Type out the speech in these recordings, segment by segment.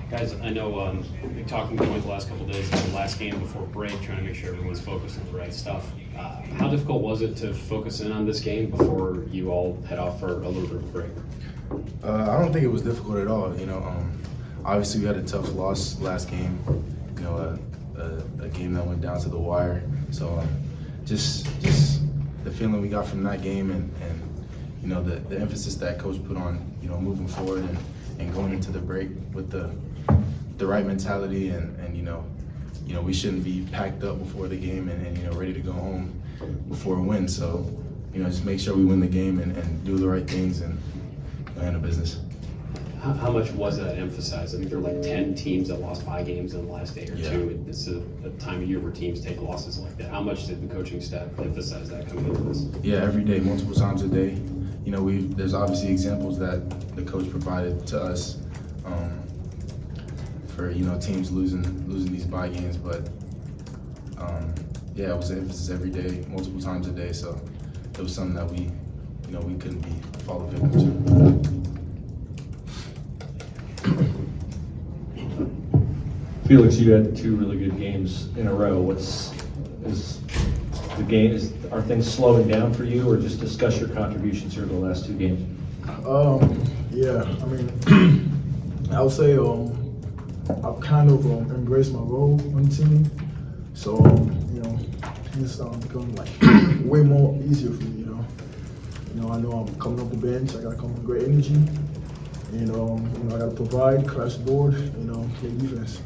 Guys, I know big talking point the last couple of days, the last game before break, trying to make sure everyone's focused on the right stuff. How difficult was it to focus in on this game before you all head off for a little bit of a break? I don't think it was difficult at all. Obviously we had a tough loss last game. A game that went down to the wire. So just the feeling we got from that game and the emphasis that coach put on moving forward and going into the break with the right mentality and we shouldn't be packed up before the game and ready to go home before a win. So just make sure we win the game and do the right things and handle business. How much was that emphasized? I think there were like 10 teams that lost 5 games in the last day or two. It's a time of year where teams take losses like that. How much did the coaching staff emphasize that coming into this? Yeah, every day, multiple times a day. There's obviously examples that the coach provided to us for teams losing these bye games, but it was an emphasis every day, multiple times a day. So it was something that we couldn't fall victim to. Felix, you had 2 really good games in a row. Are things slowing down for you, or just discuss your contributions here the last 2 games? I would say I've kind of embraced my role on the team, so things become like way more easier for me. I know I'm coming off the bench. I gotta come with great energy, and I gotta provide, crash the board, play defense.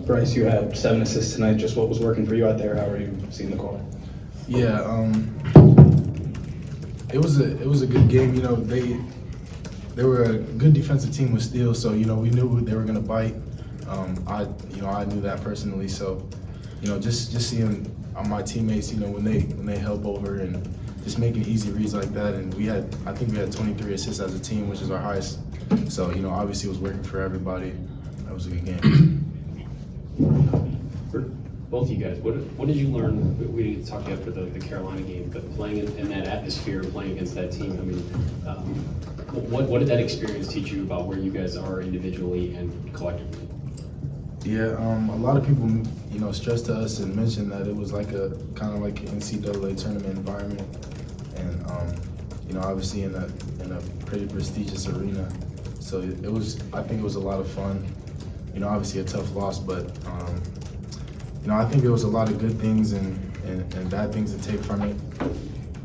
Brice, you had 7 assists tonight. Just what was working for you out there? How are you seeing the call? Yeah, it was a good game. They were a good defensive team with steals, so we knew they were gonna bite. I knew that personally, so just seeing my teammates, when they help over and just making easy reads like that, and I think we had 23 assists as a team, which is our highest. So obviously it was working for everybody. That was a good game. For both of you guys, what did you learn? We didn't talk to you after the Carolina game, but playing in that atmosphere, playing against that team, what did that experience teach you about where you guys are individually and collectively? Yeah, a lot of people, stressed to us and mentioned that it was like a kind of like an NCAA tournament environment, and obviously in a pretty prestigious arena. So I think it was a lot of fun. Obviously a tough loss, but I think there was a lot of good things and bad things to take from it.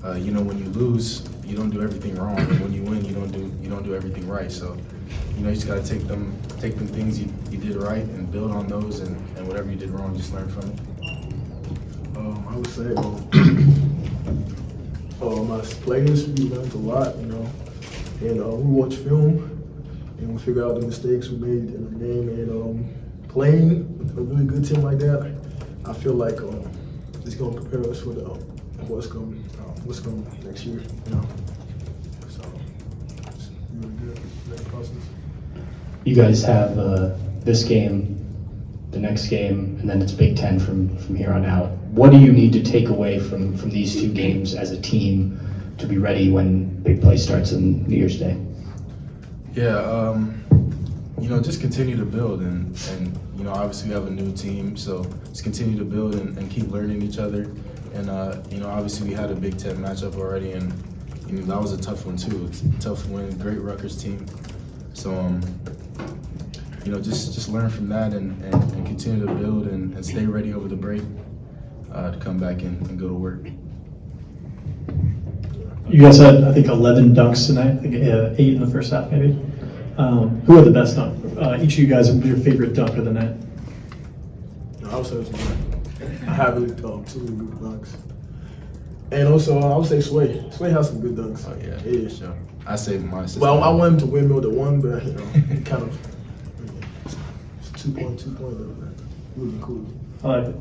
When you lose, you don't do everything wrong, and when you win, you don't do everything right. So you just got to take them things you did right and build on those, and whatever you did wrong, just learn from it. I would say as players, we learned a lot, and we watch film and we figure out the mistakes we made in the game, and playing a really good team like that, I feel like it's going to prepare us for what's coming next year. So it's really good learning process. You guys have this game, the next game, and then it's Big Ten from here on out. What do you need to take away from these 2 games as a team to be ready when big play starts on New Year's Day? Yeah, just continue to build and obviously we have a new team, so just continue to build and keep learning each other. And obviously we had a Big Ten matchup already, and that was a tough one too. It's a tough win, great Rutgers team. So just learn from that and continue to build and stay ready over the break to come back and go to work. You guys had, I think, 11 dunks tonight, I think 8 in the first half, maybe. Who had the best dunk? Each of you guys, what was your favorite dunk of the night? I would say it's mine. I have really 2 really good dunks. And also, I would say Sway. Sway has some good dunks. Oh, yeah, for sure. I saved my assist. Well, I want him to windmill the one, but, kind of, it's 2 point, really cool. I like it.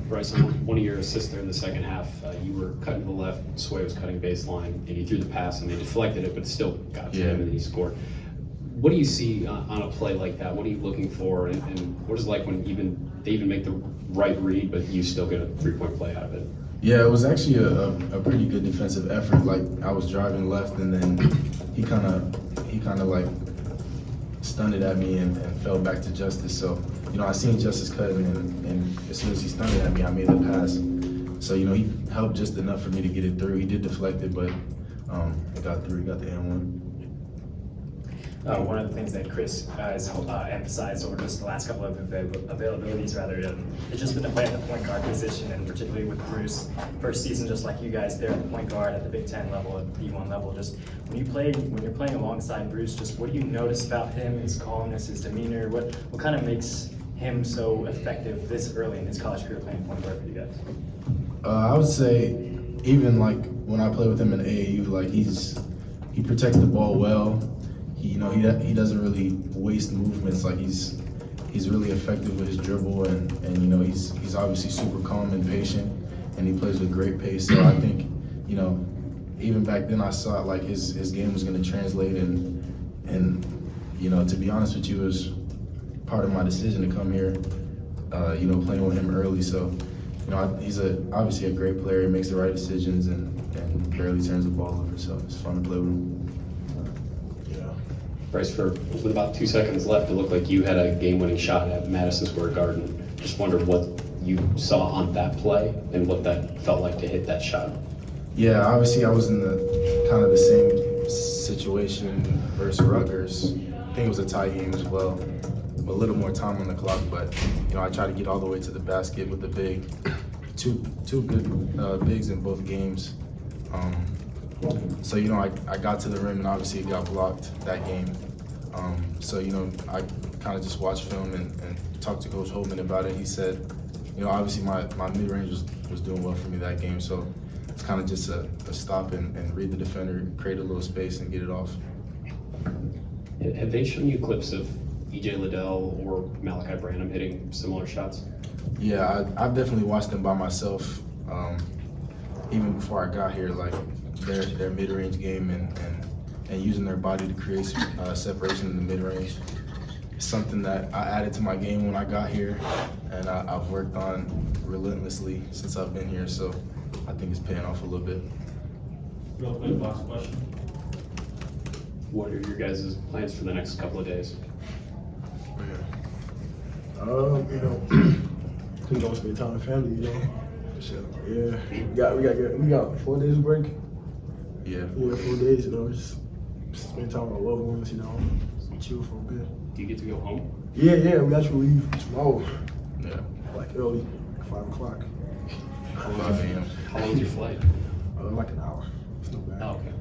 Brice, on one of your assists there in the second half, you were cutting to the left, Sway was cutting baseline, and he threw the pass and they deflected it, but still got to him and he scored. What do you see on a play like that? What are you looking for, and what is it like when they even make the right read, but you still get a 3-point play out of it? Yeah, it was actually a pretty good defensive effort. Like I was driving left, and then he kind of like stunned it at me and fell back to Justice. So I seen Justice cut, and as soon as he stunned it at me, I made the pass. So he helped just enough for me to get it through. He did deflect it, but it got through. He got the N1. One of the things that Chris has emphasized over just the last couple of availabilities, is just the play at the point guard position, and particularly with Bruce, first season just like you guys there at the point guard at the Big Ten level, at the D1 level. Just when you're playing alongside Bruce, just what do you notice about him, his calmness, his demeanor? What kind of makes him so effective this early in his college career playing point guard for you guys? I would say even like when I play with him in AAU, like he protects the ball well. He doesn't really waste movements. Like he's really effective with his dribble, and he's obviously super calm and patient, and he plays with great pace. So I think even back then I saw like his game was going to translate, and to be honest with you, it was part of my decision to come here. Playing with him early, so he's obviously a great player. He makes the right decisions and barely turns the ball over. So it's fun to play with him. Brice, with about 2 seconds left, it looked like you had a game-winning shot at Madison Square Garden. Just wondered what you saw on that play and what that felt like to hit that shot. Yeah, obviously I was in the same situation versus Rutgers. I think it was a tie game as well. A little more time on the clock, but I tried to get all the way to the basket with the big. Two good bigs in both games. So I got to the rim, and obviously it got blocked that game. So I kind of just watched film and talked to Coach Holtman about it. He said, obviously my mid-range was doing well for me that game, so it's kind of just a stop and read the defender, create a little space, and get it off. Have they shown you clips of E.J. Liddell or Malachi Branham hitting similar shots? Yeah, I've definitely watched them by myself. Even before I got here, like their mid-range game and using their body to create separation in the mid-range. It's something that I added to my game when I got here, and I've worked on relentlessly since I've been here, so I think it's paying off a little bit. Real quick, last question. What are your guys' plans for the next couple of days? We gonna spend time with family, Yeah, we got 4 days of break. Yeah. Yeah, 4 days, just spend time with our loved ones, chill for a bit. Do you get to go home? Yeah, we actually leave tomorrow, Yeah. like early, 5 o'clock. 5 a.m. How long's your flight? Like an hour. It's not bad. Oh, okay.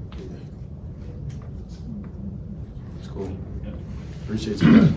It's cool. Appreciate you guys.